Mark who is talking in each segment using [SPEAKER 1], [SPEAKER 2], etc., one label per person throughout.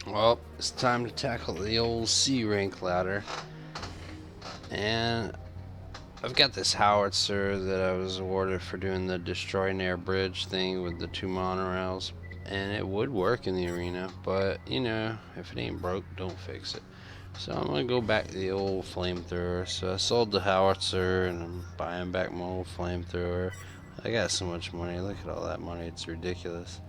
[SPEAKER 1] Well, it's time to tackle the old C rank ladder. And I've got this howitzer that I was awarded for doing the destroy near bridge thing with the 2 monorails. And it would work in the arena, but you know, if it ain't broke, don't fix it. So I'm gonna go back to the old flamethrower. So I sold the howitzer and I'm buying back my old flamethrower. I got so much money. Look at all that money. It's ridiculous.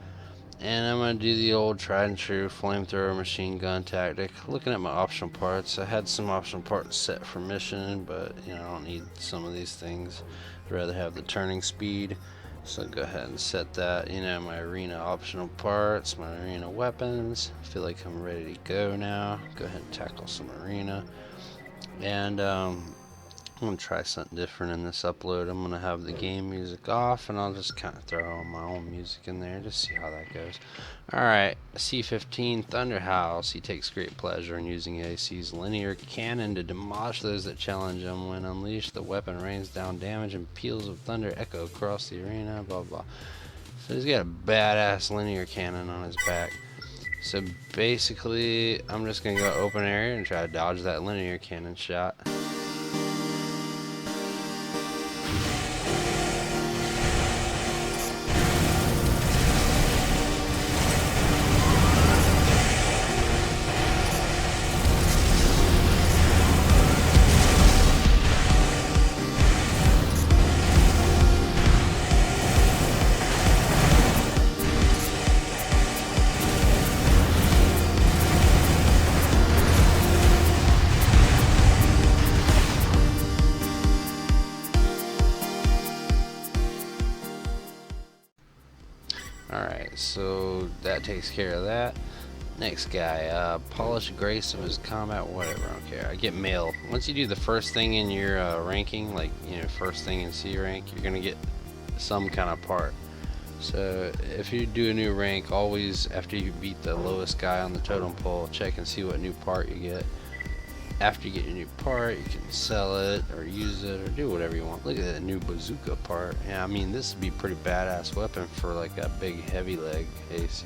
[SPEAKER 1] And I'm going to do the old tried and true flamethrower machine gun tactic. Looking at my optional parts, I had some optional parts set for mission, but you know, I don't need some of these things. I'd rather have the turning speed. So go ahead and set that. You know, my arena optional parts, my arena weapons. I feel like I'm ready to go now. Go ahead and tackle some arena. And I'm going to try something different in this upload. I'm going to have the game music off and I'll just kind of throw on my own music in there, just see how that goes. Alright, C-15 Thunderhouse. He takes great pleasure in using AC's linear cannon to demolish those that challenge him. When unleashed, the weapon rains down damage and peals of thunder echo across the arena, blah blah. So he's got a badass linear cannon on his back. So basically, I'm just going to go open area and try to dodge that linear cannon shot. Alright, so that takes care of that. Next guy, polished grace of his combat, whatever, I don't care. I get mail. Once you do the first thing in your ranking, like, you know, first thing in C rank, you're going to get some kind of part. So if you do a new rank, always, after you beat the lowest guy on the totem pole, check and see what new part you get. After you get your new part, you can sell it or use it or do whatever you want. Look at that new bazooka part. Yeah, I mean, this would be a pretty badass weapon for like a big heavy leg AC.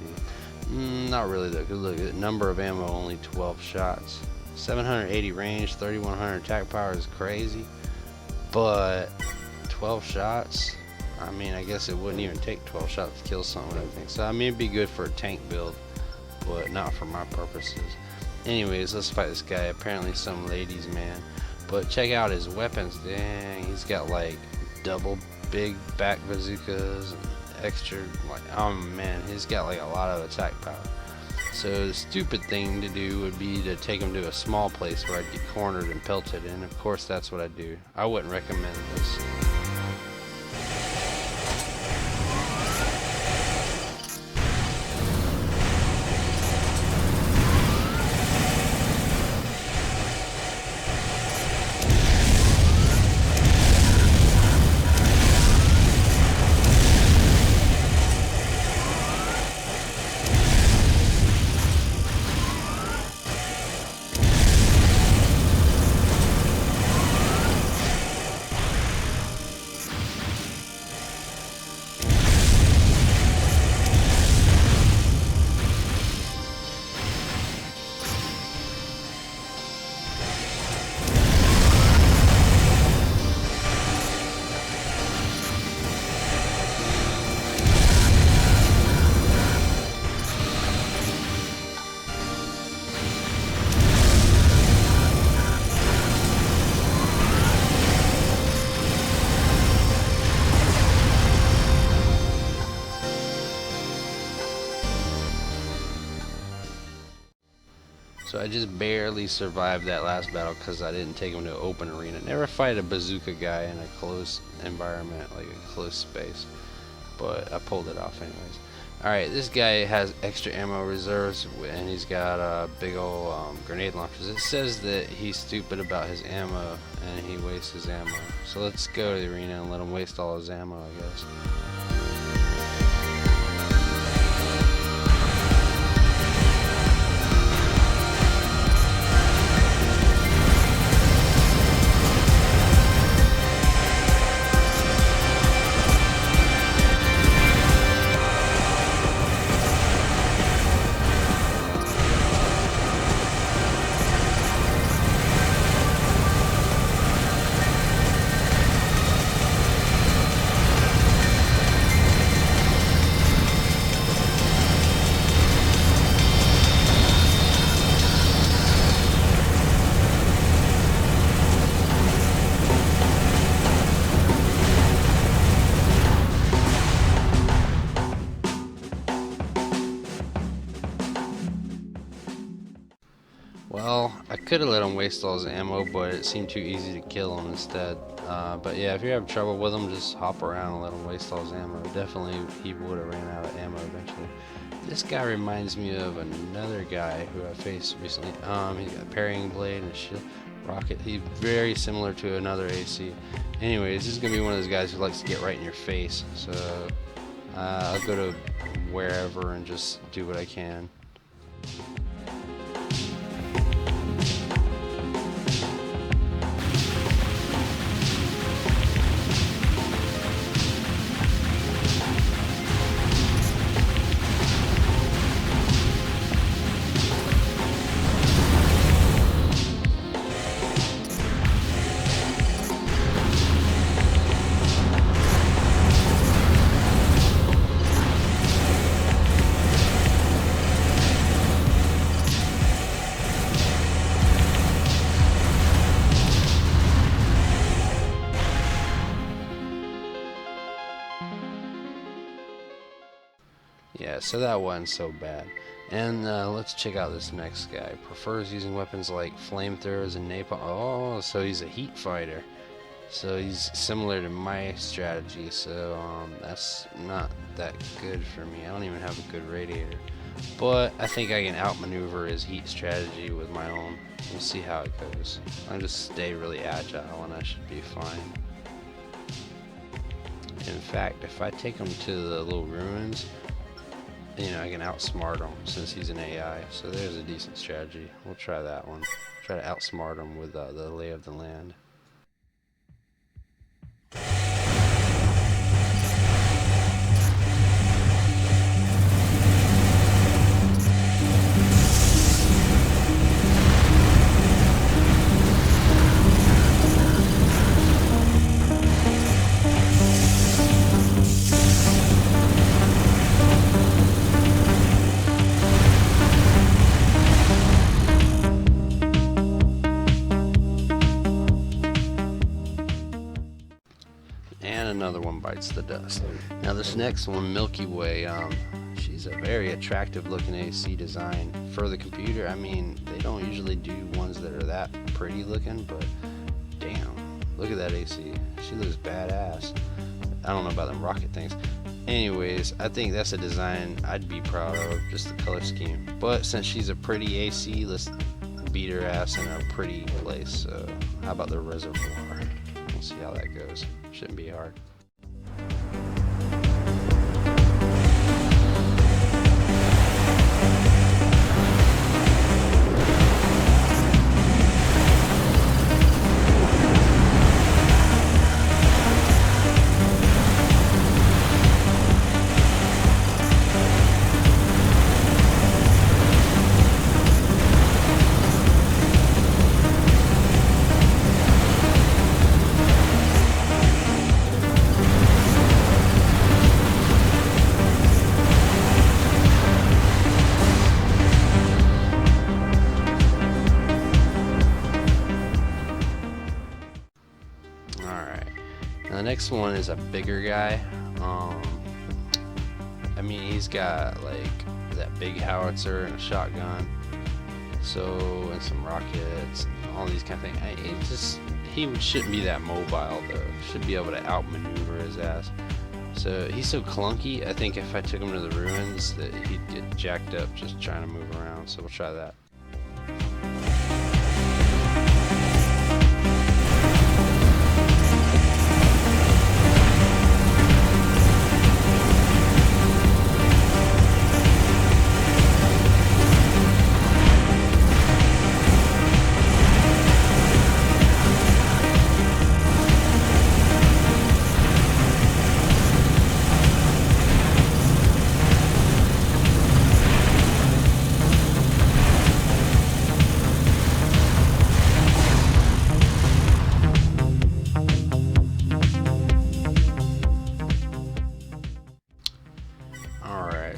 [SPEAKER 1] Not really though, because look at the number of ammo, only 12 shots. 780 range, 3100 attack power is crazy. But 12 shots? I mean, I guess it wouldn't even take 12 shots to kill something, I think. So I mean, it'd be good for a tank build, but not for my purposes. Anyways, let's fight this guy. Apparently some ladies man. But check out his weapons. Dang, he's got like double big back bazookas and extra, like, oh man, he's got like a lot of attack power. So the stupid thing to do would be to take him to a small place where I'd get cornered and pelted, and of course that's what I do. I wouldn't recommend this. So I just barely survived that last battle because I didn't take him to an open arena. Never fight a bazooka guy in a close environment, like a close space. But I pulled it off anyways. Alright, this guy has extra ammo reserves and he's got big old grenade launchers. It says that he's stupid about his ammo and he wastes his ammo. So let's go to the arena and let him waste all his ammo, I guess. Well, I could have let him waste all his ammo, but it seemed too easy to kill him instead. But yeah, if you're having trouble with him, just hop around and let him waste all his ammo. Definitely, he would have ran out of ammo eventually. This guy reminds me of another guy who I faced recently. He's got a parrying blade and a shield rocket. He's very similar to another AC. Anyways, this is gonna be one of those guys who likes to get right in your face. So I'll go to wherever and just do what I can. Yeah, so that wasn't so bad. And let's check out this next guy. Prefers using weapons like flamethrowers and napalm. Oh, so he's a heat fighter. So he's similar to my strategy. So that's not that good for me. I don't even have a good radiator. But I think I can outmaneuver his heat strategy with my own. We'll see how it goes. I'll just stay really agile and I should be fine. In fact, if I take him to the little ruins, I can outsmart him since he's an AI. So there's a decent strategy. We'll try that one. Try to outsmart him with the lay of the land. And another one bites the dust. Now this next one, Milky Way, she's a very attractive looking AC design for the computer. I mean, they don't usually do ones that are that pretty looking, but damn, look at that AC. She looks badass. I don't know about them rocket things. Anyways, I think that's a design I'd be proud of, just the color scheme. But since she's a pretty AC, let's beat her ass in a pretty place. So how about the reservoir? We'll see how that goes. Shouldn't be hard. Alright. Now the next one is a bigger guy. I mean, he's got like that big howitzer and a shotgun. So, and some rockets and all these kind of things. He shouldn't be that mobile though. Should be able to outmaneuver his ass. So he's so clunky. I think if I took him to the ruins, that he'd get jacked up just trying to move around. So we'll try that.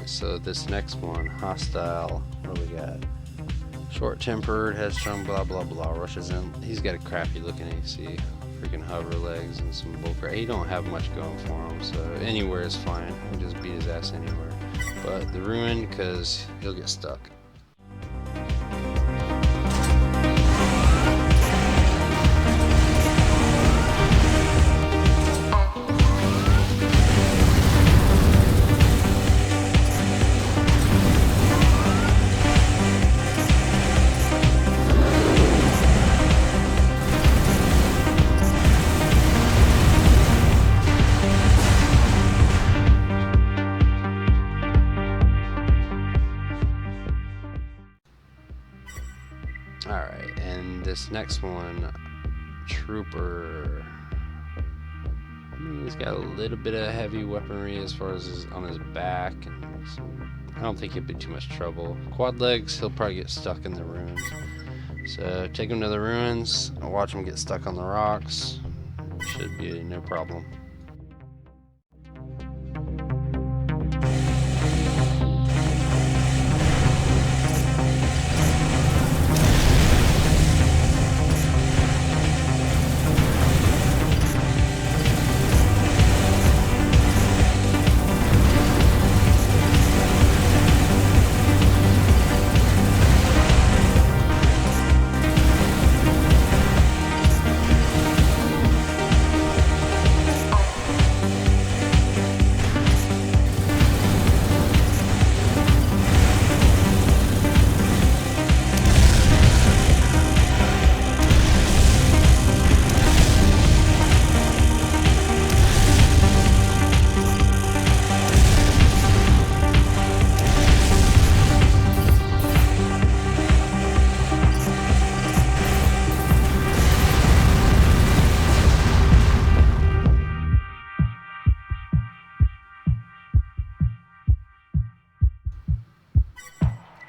[SPEAKER 1] So this next one, hostile, what do we got? Short-tempered, headstrong, blah blah blah, rushes in. He's got a crappy looking AC, freaking hover legs and some bullcrap. He don't have much going for him, so anywhere is fine. He'll just beat his ass anywhere. But the ruin, because he'll get stuck. Alright, and this next one, Trooper. I mean, he's got a little bit of heavy weaponry as far as on his back, and I don't think he'll be too much trouble. Quad legs, he'll probably get stuck in the ruins. So take him to the ruins, watch him get stuck on the rocks. Should be no problem.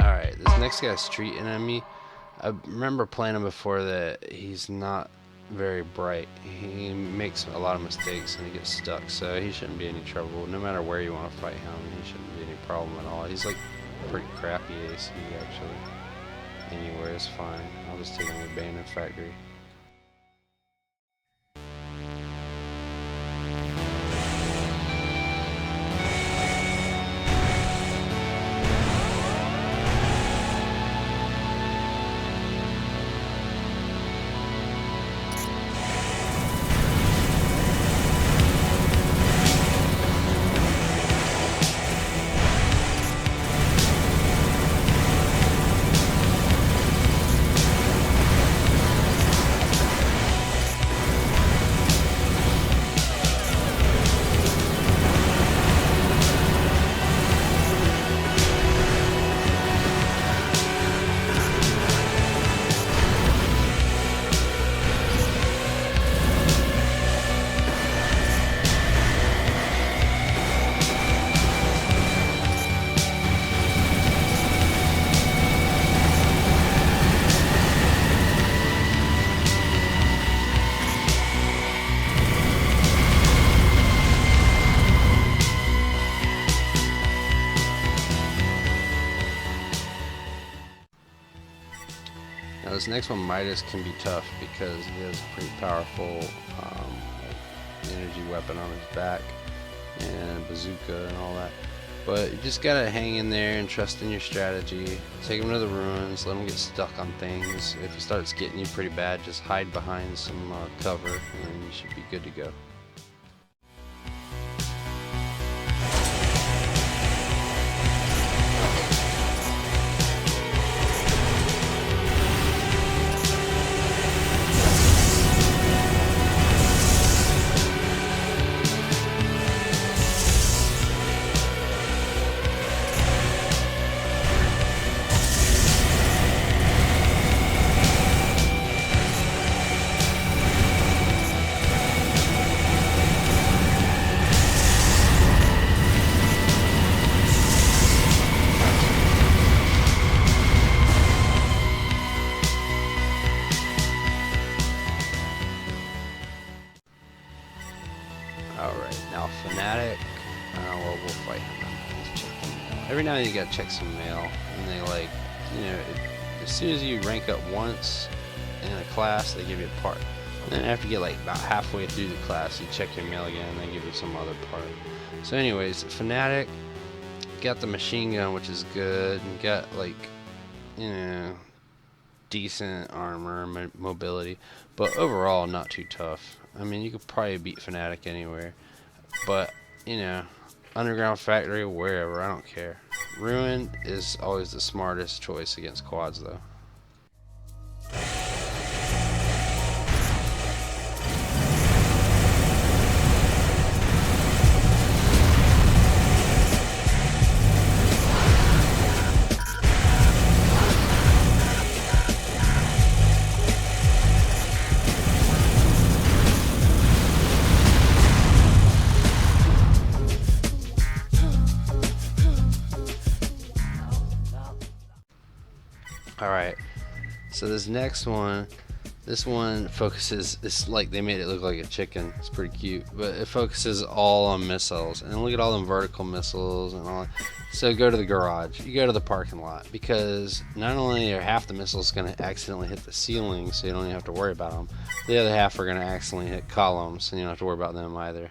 [SPEAKER 1] Alright, this next guy's street enemy. I remember playing him before that he's not very bright. He makes a lot of mistakes and he gets stuck, so he shouldn't be any trouble. No matter where you want to fight him, he shouldn't be any problem at all. He's like pretty crappy AC actually. Anywhere is fine. I'll just take him to the abandoned factory. Now this next one, Midas, can be tough because he has a pretty powerful energy weapon on his back and bazooka and all that. But you just gotta hang in there and trust in your strategy. Take him to the ruins, let him get stuck on things. If he starts getting you pretty bad, just hide behind some cover and you should be good to go. Alright, now Fanatic, well, we'll fight him. Let's check the mail. Every now and then you gotta check some mail, and they like, you know, as soon as you rank up once in a class, they give you a part. And then after you get like about halfway through the class, you check your mail again, and they give you some other part. So anyways, Fanatic, got the machine gun, which is good, and got like, you know, decent armor, mobility, but overall not too tough. I mean, you could probably beat Fanatic anywhere, but you know, underground factory, wherever, I don't care. Ruin is always the smartest choice against quads though. Alright, so this next one, this one focuses, it's like they made it look like a chicken. It's pretty cute, but it focuses all on missiles. And look at all them vertical missiles and all. So go to the garage, you go to the parking lot, because not only are half the missiles going to accidentally hit the ceiling, so you don't even have to worry about them, the other half are going to accidentally hit columns, and you don't have to worry about them either.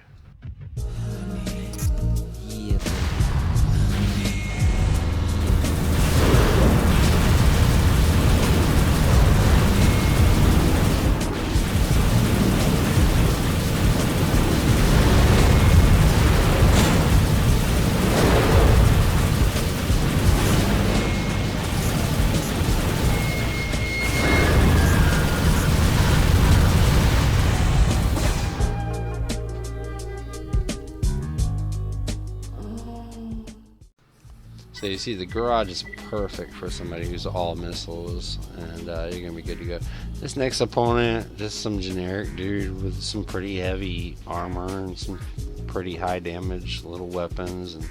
[SPEAKER 1] So you see the garage is perfect for somebody who's all missiles, and you're going to be good to go. This next opponent, just some generic dude with some pretty heavy armor and some pretty high damage little weapons, and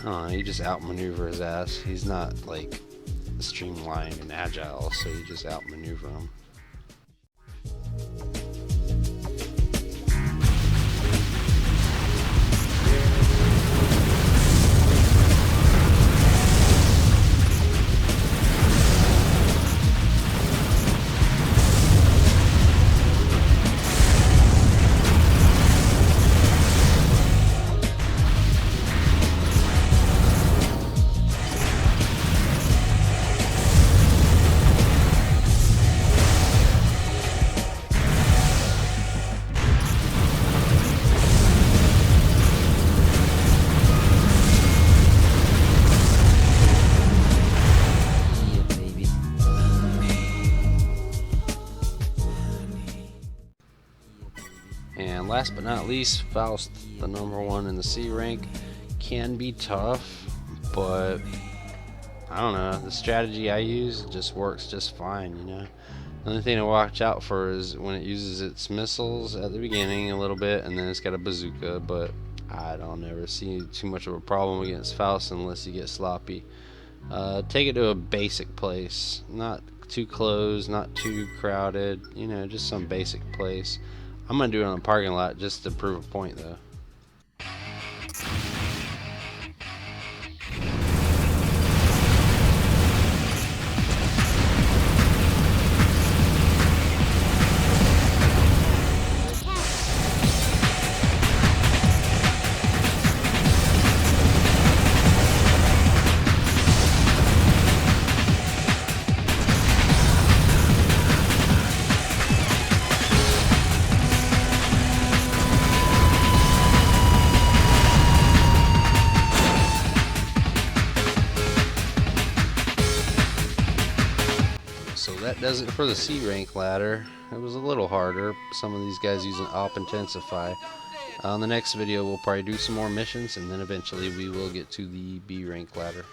[SPEAKER 1] I don't know, you just outmaneuver his ass. He's not like streamlined and agile, so you just outmaneuver him. And last but not least, Faust, the #1 in the C rank, can be tough, but I don't know, the strategy I use just works just fine, you know. The only thing to watch out for is when it uses its missiles at the beginning a little bit, and then it's got a bazooka, but I don't ever see too much of a problem against Faust unless you get sloppy. Take it to a basic place, not too closed, not too crowded, you know, just some basic place. I'm gonna do it on the parking lot just to prove a point though. So that does it for the C rank ladder. It was a little harder. Some of these guys using Op Intensify. On the next video we'll probably do some more missions, and then eventually we will get to the B rank ladder.